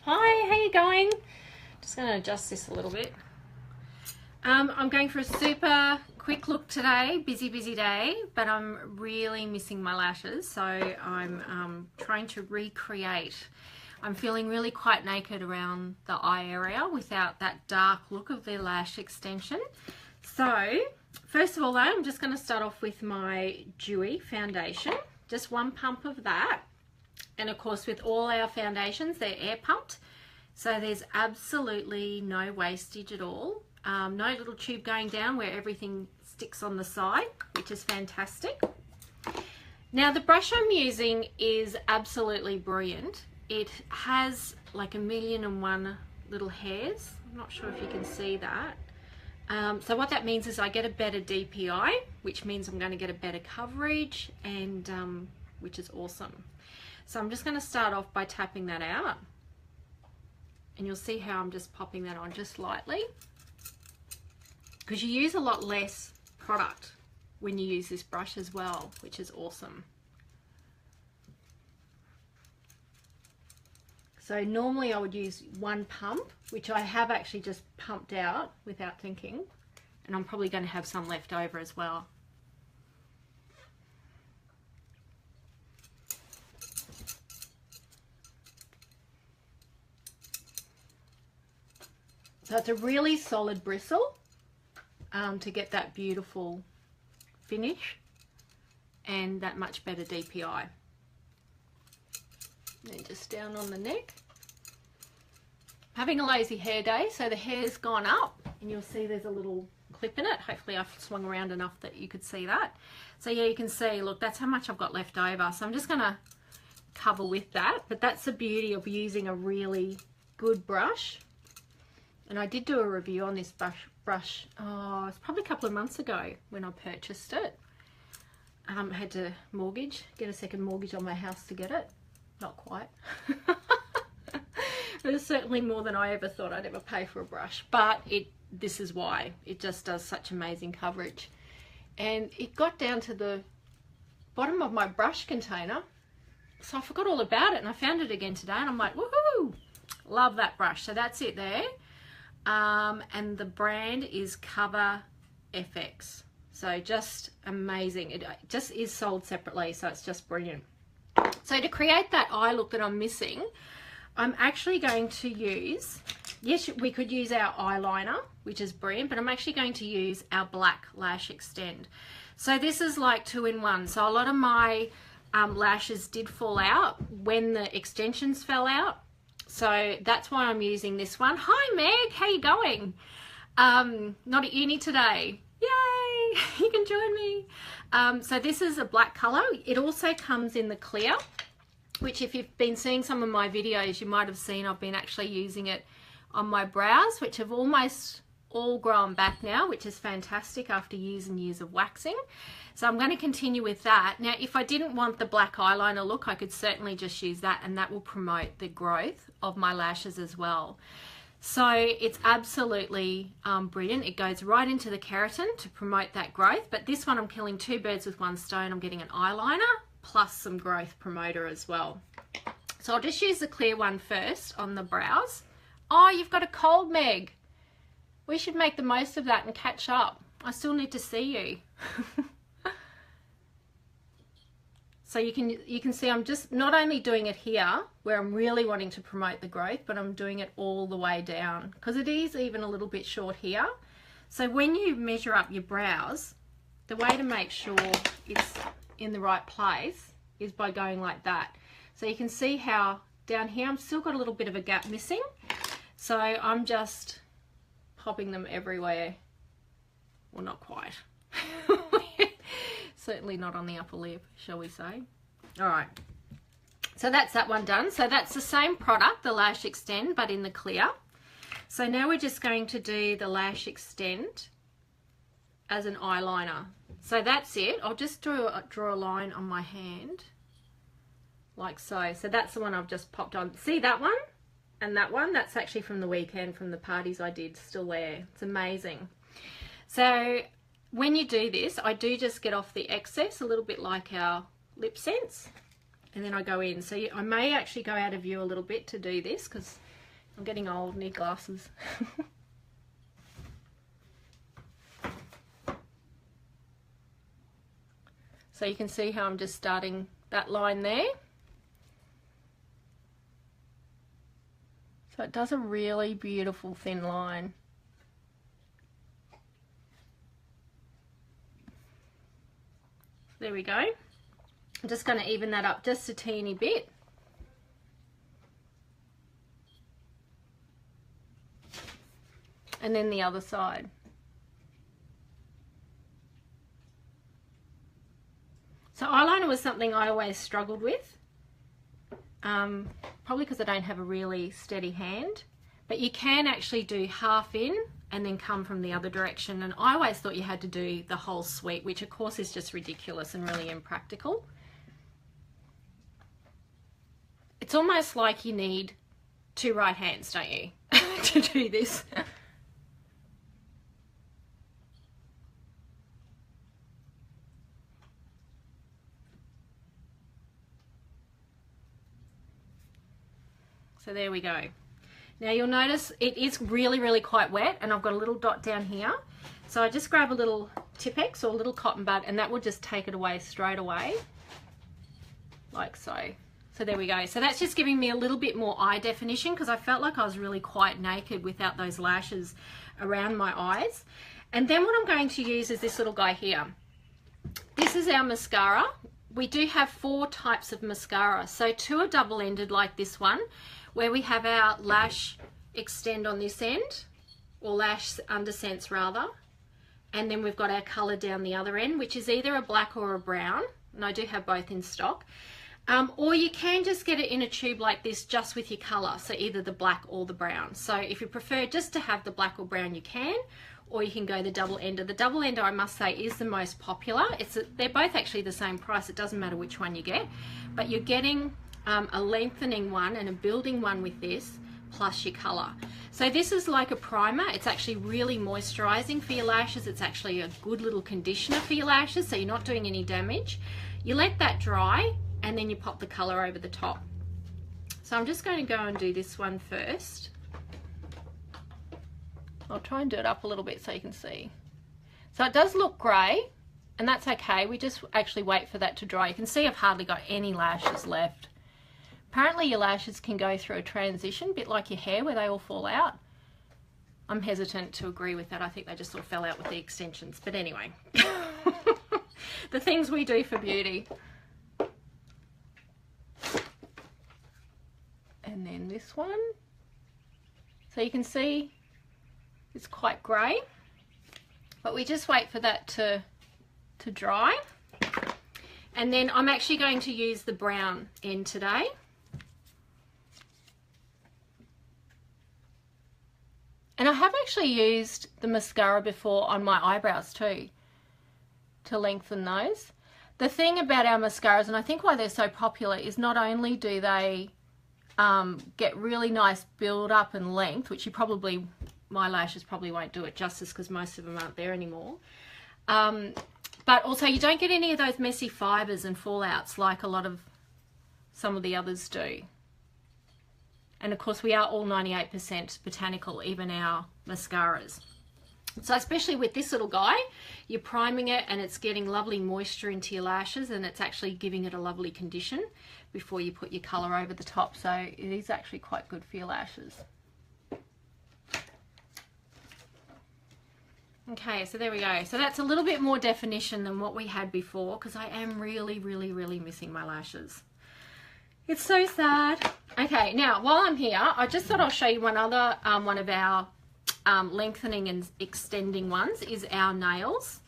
Hi, how you going? Just going to adjust this a little bit. I'm going for a super quick look today. Busy day, but I'm really missing my lashes, so I'm trying to recreate. I'm feeling really quite naked around the eye area without that dark look of the lash extension. So first of all though, I'm just going to start off with my Dewy foundation, just one pump of that. And of course, with all our foundations, they're air pumped, so there's absolutely no wastage at all. No little tube going down where everything sticks on the side, which is fantastic. Now the brush I'm using is absolutely brilliant. It has like 1,000,001 little hairs. I'm not sure if you can see that. So what that means is I get a better DPI, which means I'm going to get a better coverage, and which is awesome. So I'm just going to start off by tapping that out, and you'll see how I'm just popping that on just lightly, because you use a lot less product when you use this brush as well, which is awesome. So normally I would use one pump, which I have actually just pumped out without thinking, and I'm probably going to have some left over as well. So it's a really solid bristle to get that beautiful finish and that much better DPI. And just down on the neck. Having a lazy hair day, so the hair's gone up, and you'll see there's a little clip in it. Hopefully I've swung around enough that you could see that. So yeah, you can see, look, that's how much I've got left over. So I'm just going to cover with that, but that's the beauty of using a really good brush. And I did do a review on this brush, oh, it's probably a couple of months ago when I purchased it. I had to get a second mortgage on my house to get it. Not quite. It was certainly more than I ever thought I'd ever pay for a brush. But this is why. It just does such amazing coverage. And it got down to the bottom of my brush container. So I forgot all about it, and I found it again today, and I'm like, woohoo! Love that brush. So that's it there. And the brand is Cover FX. So just amazing. It just is sold separately, so it's just brilliant. So to create that eye look that I'm missing, I'm actually going to use, yes, we could use our eyeliner, which is brilliant, but I'm actually going to use our black lash extend. So this is like 2-in-1. So a lot of my lashes did fall out when the extensions fell out. So that's why I'm using this one. Hi Meg, how you going? Not at uni today. Yay, you can join me. So this is a black color. It also comes in the clear, which if you've been seeing some of my videos, you might have seen I've been actually using it on my brows, which have almost all grown back now, which is fantastic after years and years of waxing. So I'm going to continue with that. Now, if I didn't want the black eyeliner look, I could certainly just use that, and that will promote the growth of my lashes as well. So it's absolutely brilliant. It goes right into the keratin to promote that growth. But this one, I'm killing two birds with one stone. I'm getting an eyeliner plus some growth promoter as well. So I'll just use the clear one first on the brows. Oh, you've got a cold, Meg. We should make the most of that and catch up. I still need to see you. So you can see I'm just not only doing it here where I'm really wanting to promote the growth, but I'm doing it all the way down because it is even a little bit short here. So when you measure up your brows, the way to make sure it's in the right place is by going like that. So you can see how down here I've still got a little bit of a gap missing. So I'm just popping them everywhere. Well, not quite. Certainly not on the upper lip, shall we say. All right, so that's that one done. So that's the same product, the Lash Extend, but in the clear. So now we're just going to do the Lash Extend as an eyeliner. So that's it. I'll just draw a line on my hand like so. So that's the one I've just popped on. See that one and that one? That's actually from the weekend, from the parties I did, still there. It's amazing. So when you do this, I do just get off the excess, a little bit like our LipSense, and then I go in. So I may actually go out of view a little bit to do this because I'm getting old, need glasses. So you can see how I'm just starting that line there. So it does a really beautiful thin line. There we go. I'm just going to even that up just a teeny bit. And then the other side. So eyeliner was something I always struggled with. Probably because I don't have a really steady hand. But you can actually do half in and then come from the other direction. And I always thought you had to do the whole sweep, which of course is just ridiculous and really impractical. It's almost like you need two right hands, don't you, to do this. So there we go. Now you'll notice it is really quite wet, and I've got a little dot down here. So I just grab a little Tipp-Ex or a little cotton bud, and that will just take it away straight away, like so. So there we go. So that's just giving me a little bit more eye definition because I felt like I was really quite naked without those lashes around my eyes. And then what I'm going to use is this little guy here. This is our mascara. We do have 4 types of mascara. So 2 are double-ended like this one, where we have our Lash Extend on this end, or Lash UnderSense rather, and then we've got our colour down the other end, which is either a black or a brown, and I do have both in stock. Or you can just get it in a tube like this just with your colour, so either the black or the brown. So if you prefer just to have the black or brown, you can, or you can go the double ender. The double ender, I must say, is the most popular. They're both actually the same price. It doesn't matter which one you get, but you're getting a lengthening one and a building one with this, plus your colour. So this is like a primer. It's actually really moisturising for your lashes. It's actually a good little conditioner for your lashes, so you're not doing any damage. You let that dry, and then you pop the colour over the top. So I'm just going to go and do this one first. I'll try and do it up a little bit so you can see. So it does look grey, and that's okay. We just actually wait for that to dry. You can see I've hardly got any lashes left. Apparently your lashes can go through a transition, a bit like your hair, where they all fall out. I'm hesitant to agree with that. I think they just sort of fell out with the extensions. But anyway, the things we do for beauty. And then this one. So you can see it's quite grey, but we just wait for that to dry. And then I'm actually going to use the brown end today. And I have actually used the mascara before on my eyebrows too, to lengthen those. The thing about our mascaras, and I think why they're so popular, is not only do they get really nice build up and length, which my lashes probably won't do it justice because most of them aren't there anymore, but also you don't get any of those messy fibres and fallouts like a lot of some of the others do. And of course we are all 98% botanical, even our mascaras. So especially with this little guy, you're priming it and it's getting lovely moisture into your lashes, and it's actually giving it a lovely condition before you put your colour over the top. So it is actually quite good for your lashes. Okay, so there we go. So that's a little bit more definition than what we had before, because I am really missing my lashes. It's so sad. Okay, now while I'm here, I just thought I'll show you one other one of our lengthening and extending ones is our nails.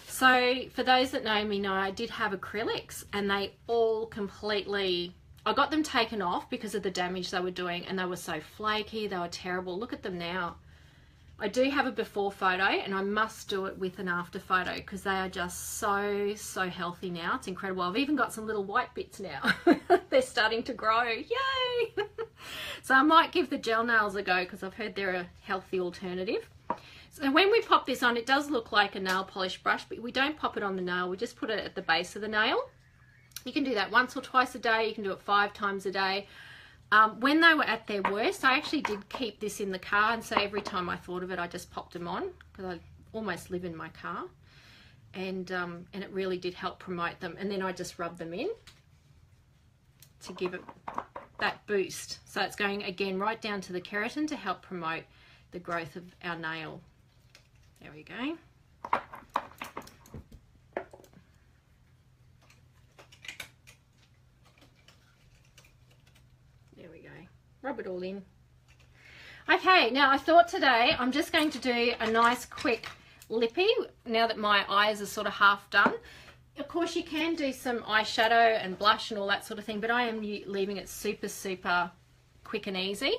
So for those that know me know I did have acrylics, and they all completely, I got them taken off because of the damage they were doing, and they were so flaky, they were terrible. Look at them now. I do have a before photo, and I must do it with an after photo because they are just so healthy now. It's incredible. I've even got some little white bits now. They're starting to grow. Yay! So I might give the gel nails a go because I've heard they're a healthy alternative. So when we pop this on, it does look like a nail polish brush, but we don't pop it on the nail. We just put it at the base of the nail. You can do that once or twice a day. You can do it 5 times a day. When they were at their worst, I actually did keep this in the car, and so every time I thought of it, I just popped them on, because I almost live in my car, and it really did help promote them. And then I just rub them in to give it that boost. So it's going again right down to the keratin to help promote the growth of our nail. There we go. There we go. Rub it all in. Okay, now I thought today I'm just going to do a nice quick lippy now that my eyes are sort of half done. Of course, you can do some eyeshadow and blush and all that sort of thing, but I am leaving it super quick and easy.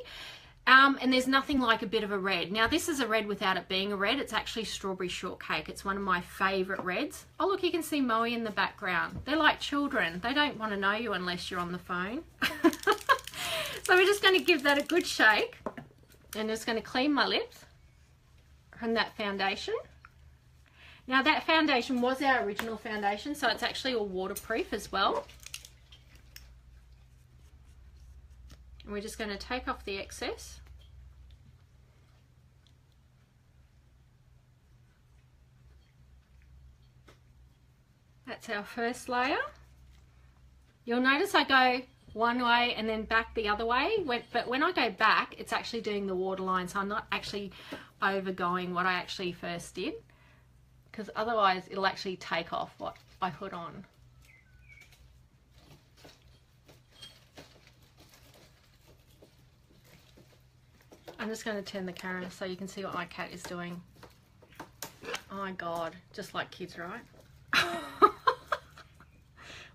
And there's nothing like a bit of a red. Now, this is a red without it being a red. It's actually Strawberry Shortcake. It's one of my favourite reds. Oh, look, you can see Moe in the background. They're like children. They don't want to know you unless you're on the phone. So we're just going to give that a good shake. And just going to clean my lips from that foundation. Now, that foundation was our original foundation, so it's actually all waterproof as well. And we're just going to take off the excess. That's our first layer. You'll notice I go one way and then back the other way, but when I go back, it's actually doing the waterline, so I'm not actually overgoing what I actually first did, because otherwise it'll actually take off what I put on. I'm just going to turn the camera so you can see what my cat is doing. Oh my God, just like kids, right?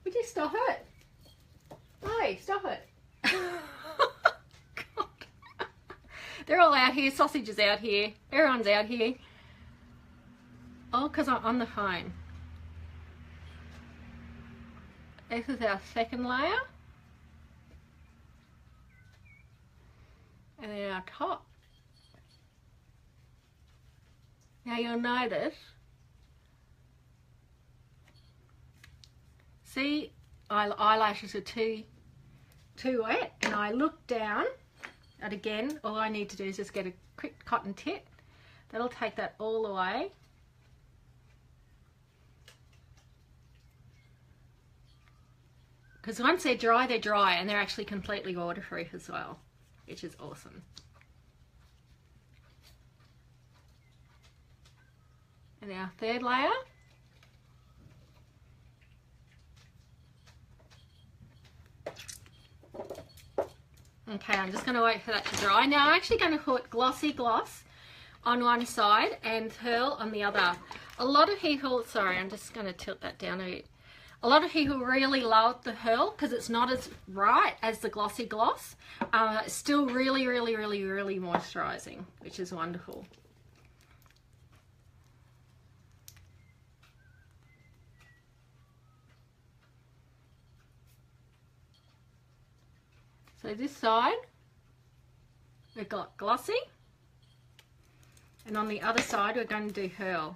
Would you stop it? Hey, stop it. God. They're all out here, Sausage is out here, everyone's out here. Oh, because I'm on the phone. This is our second layer. And then our top. Now you'll notice, see, eyelashes are too wet, and I look down, and again, all I need to do is just get a quick cotton tip. That'll take that all the way. Because once they're dry, and they're actually completely waterproof as well, which is awesome. And our third layer. Okay, I'm just going to wait for that to dry. Now I'm actually going to put glossy gloss on one side and Pearl on the other. A lot of people, sorry, I'm just going to tilt that down a bit. A lot of people really love the Pearl because it's not as bright as the glossy gloss. It's still really moisturising, which is wonderful. So this side, we've got glossy, and on the other side, we're going to do Pearl.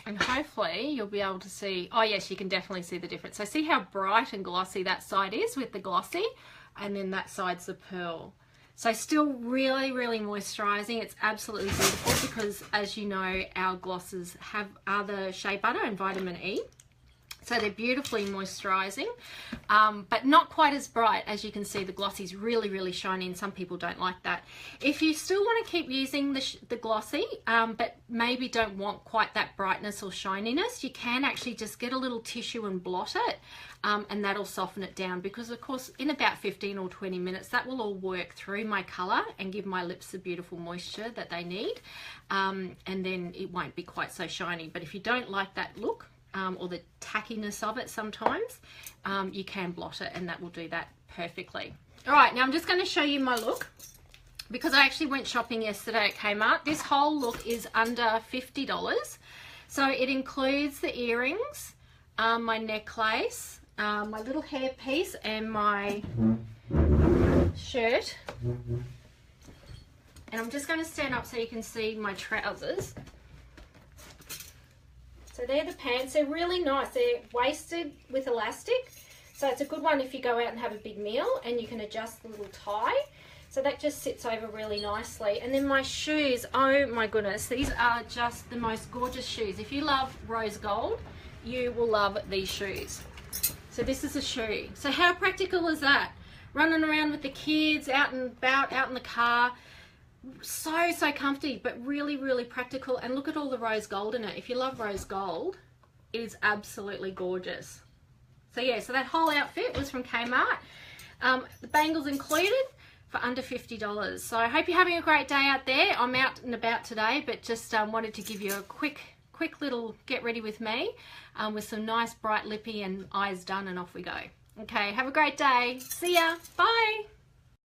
And hopefully you'll be able to see, oh yes, you can definitely see the difference. So see how bright and glossy that side is with the glossy, and then that side's the Pearl. So still really moisturising. It's absolutely beautiful because, as you know, our glosses are the shea butter and vitamin E. So they're beautifully moisturising, but not quite as bright. As you can see, the glossy's really shiny, and some people don't like that. If you still want to keep using the glossy, but maybe don't want quite that brightness or shininess, you can actually just get a little tissue and blot it, and that'll soften it down, because of course in about 15 or 20 minutes that will all work through my colour and give my lips the beautiful moisture that they need, and then it won't be quite so shiny. But if you don't like that look, or the tackiness of it sometimes, you can blot it, and that will do that perfectly. All right, now I'm just going to show you my look, because I actually went shopping yesterday at Kmart. This whole look is under $50. So it includes the earrings, my necklace, my little hair piece, and my shirt. And I'm just going to stand up so you can see my trousers. So they're the pants. They're really nice. They're waisted with elastic. So it's a good one if you go out and have a big meal, and you can adjust the little tie. So that just sits over really nicely. And then my shoes, oh my goodness, these are just the most gorgeous shoes. If you love rose gold, you will love these shoes. So this is a shoe. So how practical is that? Running around with the kids, out and about, out in the car. So comfy, but really practical. And look at all the rose gold in it. If you love rose gold, it is absolutely gorgeous. So yeah, so that whole outfit was from Kmart. The bangles included for under $50. So I hope you're having a great day out there. I'm out and about today, but just wanted to give you a quick little get ready with me with some nice bright lippy and eyes done, and off we go. Okay, have a great day. See ya. Bye.